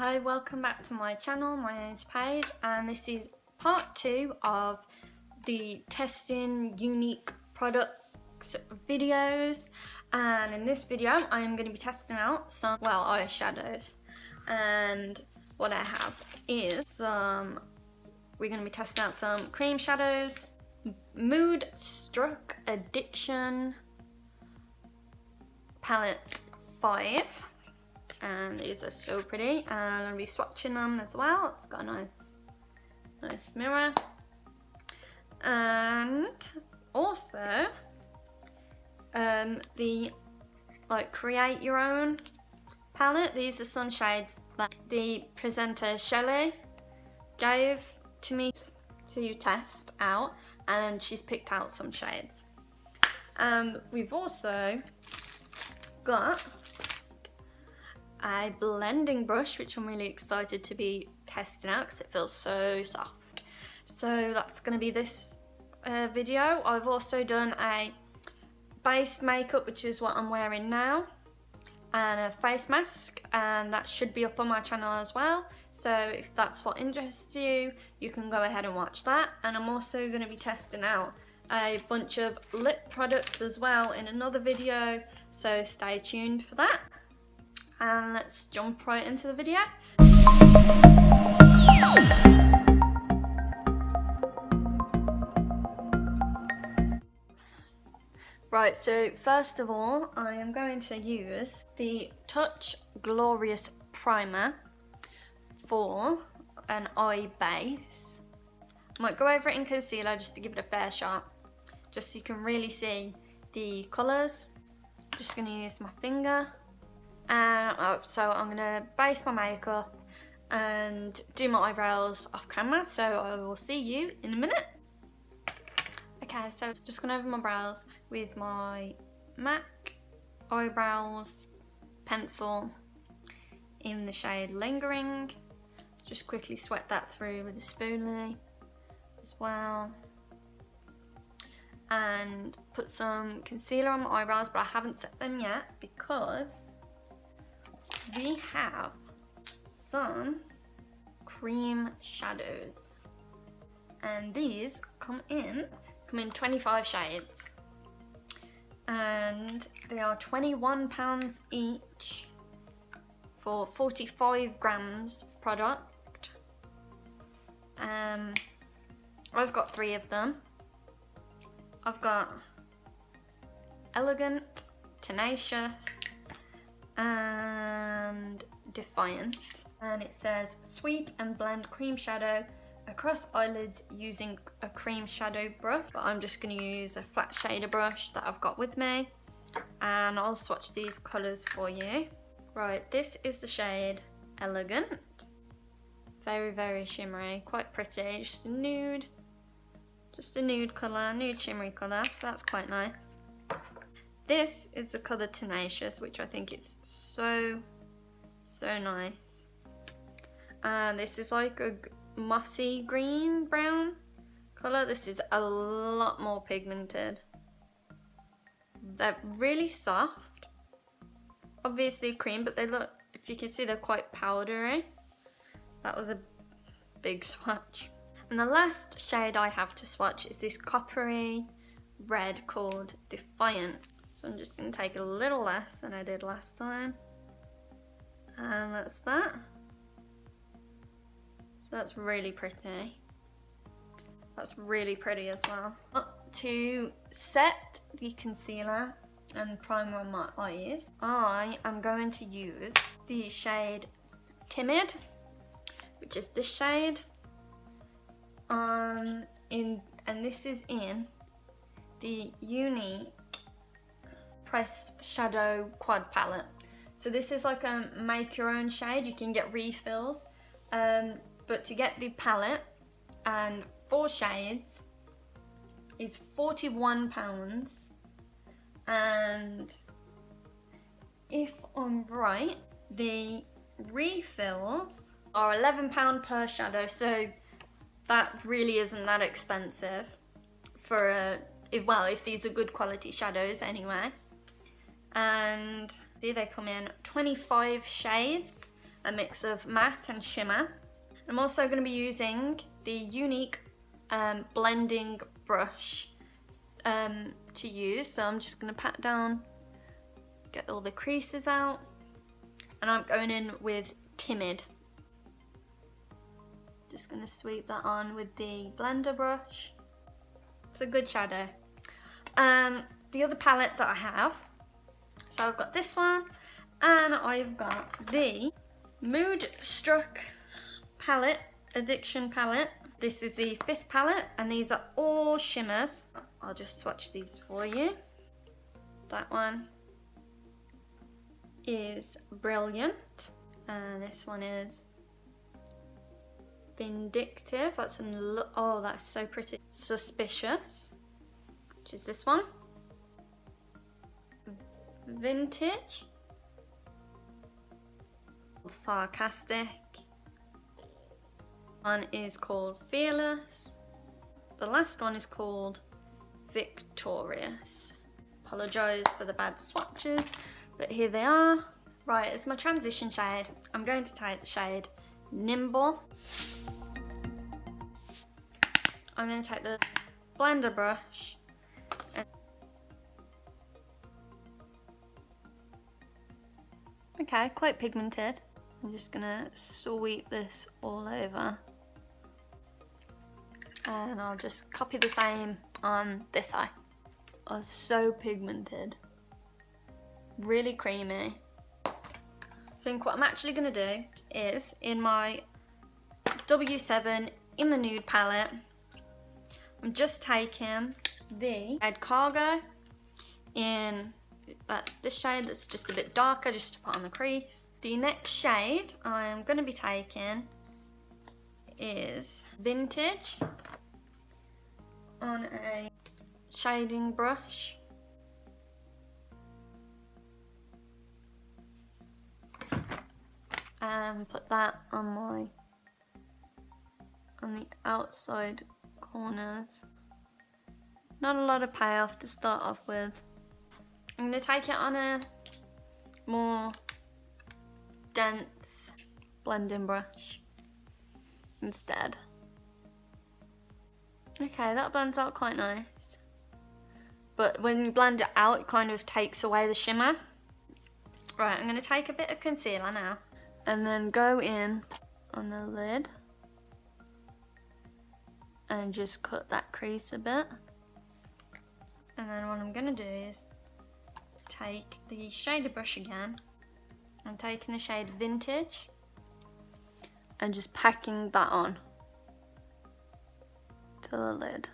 Hi, welcome back to my channel. My name is Paige and this is part 2 of the testing Younique products videos, and in this video I am going to be testing out some, well, eyeshadows. And what I have is we're going to be testing out some cream shadows, Mood Struck Addiction palette 5. And these are so pretty, and I'm going to be swatching them as well. It's got a nice mirror. And also the create your own palette. These are some shades that the presenter Shelley gave to me to test out, and she's picked out some shades. We've also got a blending brush, which I'm really excited to be testing out because it feels so soft. So that's going to be this video. I've also done a base makeup, which is what I'm wearing now, and a face mask, and that should be up on my channel as well. So if that's what interests you, you can go ahead and watch that. And I'm also going to be testing out a bunch of lip products as well in another video, so stay tuned for that. And let's jump right into the video. Right, so first of all, I am going to use the Touch Glorious Primer for an eye base. I might go over it in concealer just to give it a fair shot, just so you can really see the colours. I'm just going to use my finger. And so I'm going to base my makeup and do my eyebrows off camera, so I will see you in a minute. Okay, so just going over my brows with my MAC eyebrows pencil in the shade Lingering. Just quickly sweat that through with a spoolie as well. And put some concealer on my eyebrows, but I haven't set them yet because we have some cream shadows, and these come in 25 shades, and they are £21 each for 45 grams of product. I've got 3 of them. I've got Elegant, Tenacious, and Defiant, and it says sweep and blend cream shadow across eyelids using a cream shadow brush, but I'm just going to use a flat shader brush that I've got with me, and I'll swatch these colours for you. Right, this is the shade Elegant. Very shimmery, quite pretty, just a nude colour, nude shimmery colour, so that's quite nice. This is the colour Tenacious, which I think is so nice. And this is like a mossy green brown colour. This is a lot more pigmented. They're really soft. Obviously cream, but they look, if you can see, they're quite powdery. That was a big swatch. And the last shade I have to swatch is this coppery red called Defiant. So I'm just going to take a little less than I did last time. And that's that. So that's really pretty. That's really pretty as well. To set the concealer and primer on my eyes, I am going to use the shade Timid, which is this shade. And this is in the Younique Pressed Shadow Quad Palette. So this is like a make your own shade. You can get refills, but to get the palette and 4 shades is £41, and if I'm right, the refills are £11 per shadow, so that really isn't that expensive for if these are good quality shadows anyway. And see, they come in 25 shades, a mix of matte and shimmer. I'm also going to be using the Younique blending brush to use. So I'm just going to pat down, get all the creases out, and I'm going in with Timid. Just going to sweep that on with the blender brush. It's a good shadow. The other palette that I have, so I've got this one, and I've got the Moodstruck palette, Addiction palette. This is the 5th palette, and these are all shimmers. I'll just swatch these for you. That one is Brilliant, and this one is Vindictive. That's oh, that's so pretty. Suspicious, which is this one. Vintage. Sarcastic. One is called Fearless. The last one is called Victorious. Apologise for the bad swatches, but here they are. Right, as my transition shade, I'm going to take the shade Nimble. I'm going to take the blender brush and okay, quite pigmented. I'm just going to sweep this all over. And I'll just copy the same on this eye. Oh, so pigmented. Really creamy. I think what I'm actually going to do is, in my W7 in the nude palette, I'm just taking the Red Cargo in, that's this shade that's just a bit darker, just to put on the crease. The next shade I'm going to be taking is Vintage on a shading brush. And put that on the outside corners. Not a lot of payoff to start off with. I'm going to take it on a more dense blending brush instead. Okay, that blends out quite nice. But when you blend it out, it kind of takes away the shimmer. Right, I'm going to take a bit of concealer now and then go in on the lid and just cut that crease a bit. And then what I'm going to do is take the shader brush again. I'm taking the shade Vintage and just packing that on to the lid.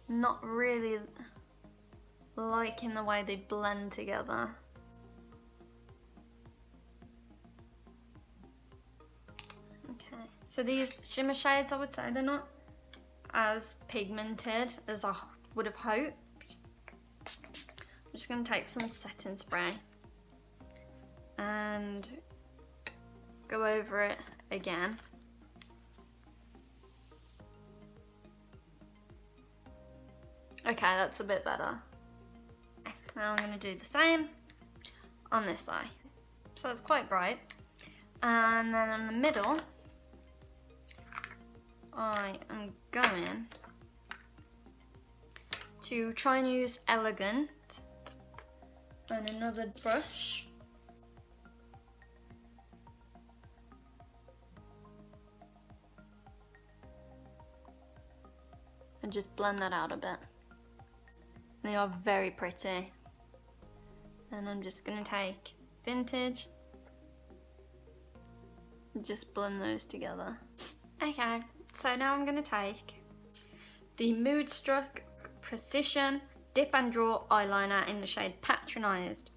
Not really liking the way they blend together. Okay, so these shimmer shades, I would say they're not as pigmented as I would have hoped. I'm just going to take some setting spray and go over it again. Okay, that's a bit better. Now I'm going to do the same on this eye. So it's quite bright. And then in the middle, I am going to try and use Elegant and another brush. And just blend that out a bit. They are very pretty. And I'm just going to take Vintage and just blend those together. Okay, so now I'm going to take the Moodstruck Precision Dip and Draw eyeliner in the shade Patronised.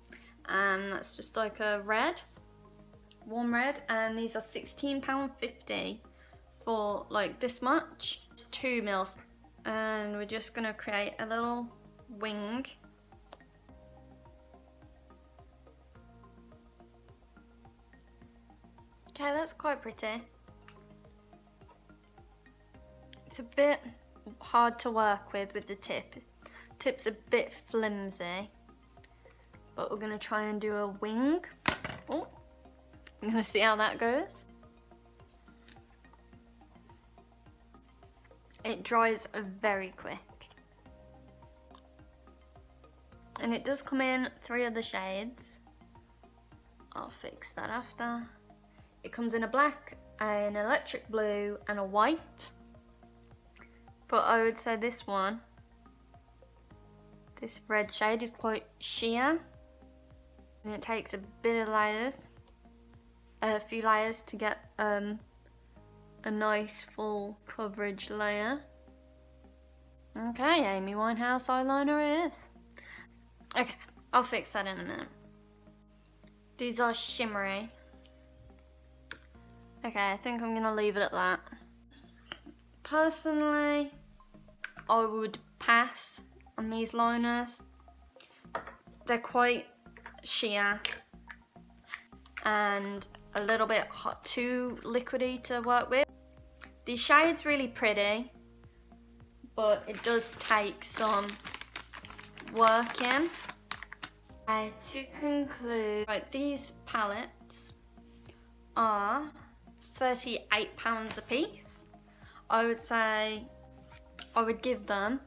And that's just like a red, warm red, and these are £16.50 for like this much, 2 mils. And we're just going to create a little wing. Okay, that's quite pretty. It's a bit hard to work with the tip. Tip's a bit flimsy, but we're gonna try and do a wing. Oh, I'm gonna see how that goes. It dries very quick. And it does come in 3 other shades. I'll fix that after. It comes in a black, an electric blue, and a white. But I would say this one, this red shade, is quite sheer. And it takes a bit of layers, a few layers to get a nice full coverage layer. Okay, Amy Winehouse eyeliner it is. Okay, I'll fix that in a minute. These are shimmery. Okay, I think I'm gonna leave it at that. Personally, I would pass on these liners. They're quite sheer and a little bit too liquidy to work with. The shade's really pretty, but it does take some working. To conclude, right, these palettes are £38 a piece. I would say I would give them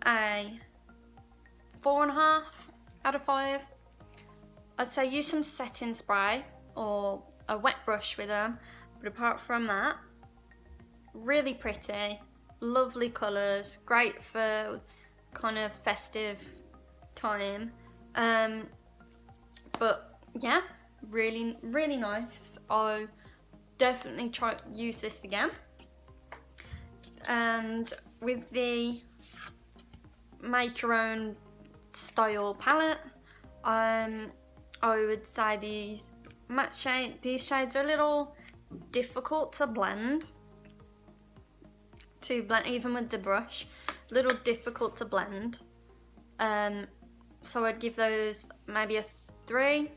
a 4.5 out of 5. I'd say use some setting spray or a wet brush with them, but apart from that, really pretty, lovely colours, great for kind of festive time. But yeah, really nice. I definitely use this again. And with the make your own style palette, I would say these shades are a little difficult to blend. Even with the brush, a little difficult to blend. So I'd give those maybe a 3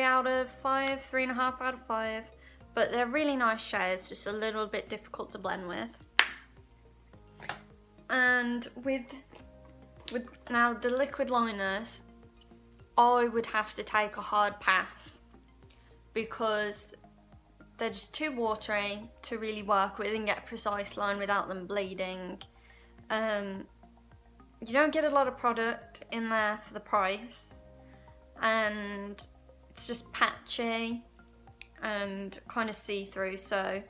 out of 5, 3.5 out of 5. But they're really nice shades, just a little bit difficult to blend with. And with now the liquid liners, I would have to take a hard pass because they're just too watery to really work with and get a precise line without them bleeding. You don't get a lot of product in there for the price, and it's just patchy and kind of see-through. So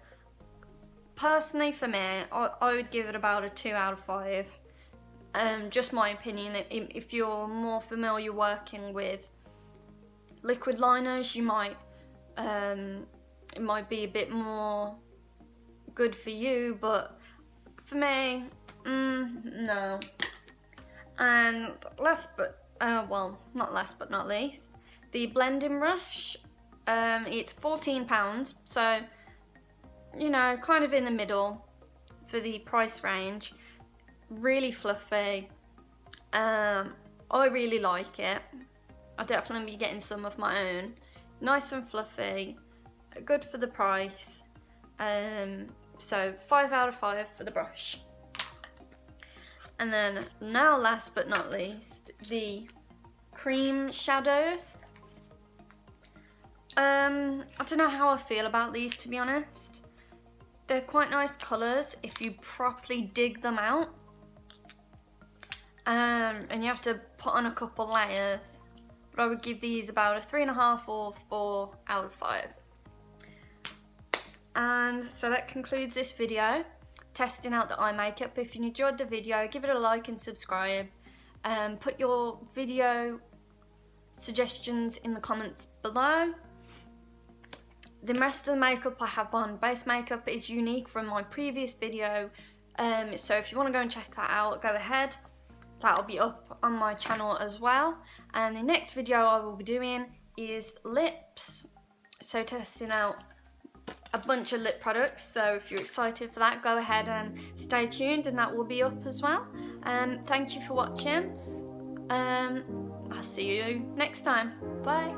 personally for me, I would give it about a 2 out of 5. Just my opinion. If you're more familiar working with liquid liners, you might it might be a bit more good for you, but for me, no. And not last but not least, the blending brush. It's £14, so you know, kind of in the middle for the price range. Really fluffy. I really like it. I'll definitely be getting some of my own. Nice and fluffy, good for the price. So 5 out of 5 for the brush. And then now last but not least, the cream shadows. I don't know how I feel about these, to be honest. They're quite nice colours if you properly dig them out. And you have to put on a couple layers. But I would give these about a 3.5 or 4 out of 5. And so that concludes this video, testing out the eye makeup. If you enjoyed the video, give it a like and subscribe. Put your video suggestions in the comments below. The rest of the makeup I have on, base makeup, is Younique from my previous video. So if you want to go and check that out, go ahead. That'll be up on my channel as well. And the next video I will be doing is lips. So testing out a bunch of lip products. So if you're excited for that, go ahead and stay tuned, and that will be up as well. Thank you for watching. I'll see you next time. Bye.